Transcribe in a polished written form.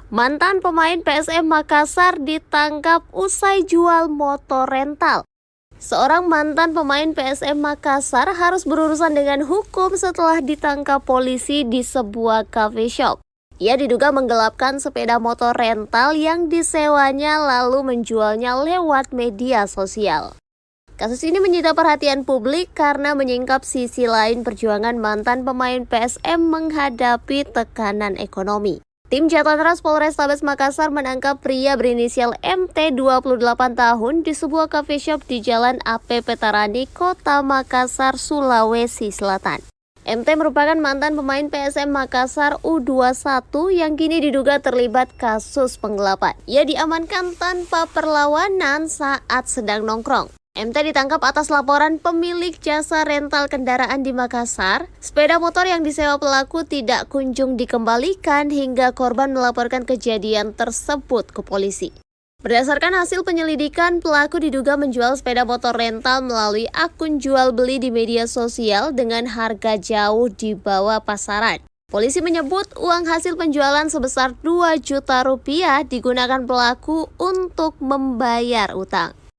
Mantan pemain PSM Makassar ditangkap usai jual motor rental. Seorang mantan pemain PSM Makassar harus berurusan dengan hukum setelah ditangkap polisi di sebuah cafe shop. Ia diduga menggelapkan sepeda motor rental yang disewanya lalu menjualnya lewat media sosial. Kasus ini menyita perhatian publik karena menyingkap sisi lain perjuangan mantan pemain PSM menghadapi tekanan ekonomi. Tim Jatantras Polrestabes Makassar menangkap pria berinisial MT 28 tahun di sebuah cafe shop di Jalan AP Petarani, Kota Makassar, Sulawesi Selatan. MT merupakan mantan pemain PSM Makassar U21 yang kini diduga terlibat kasus penggelapan. Ia diamankan tanpa perlawanan saat sedang nongkrong. MT ditangkap atas laporan pemilik jasa rental kendaraan di Makassar. Sepeda motor yang disewa pelaku tidak kunjung dikembalikan hingga korban melaporkan kejadian tersebut ke polisi. Berdasarkan hasil penyelidikan, pelaku diduga menjual sepeda motor rental melalui akun jual beli di media sosial dengan harga jauh di bawah pasaran. Polisi menyebut uang hasil penjualan sebesar 2 juta rupiah digunakan pelaku untuk membayar utang.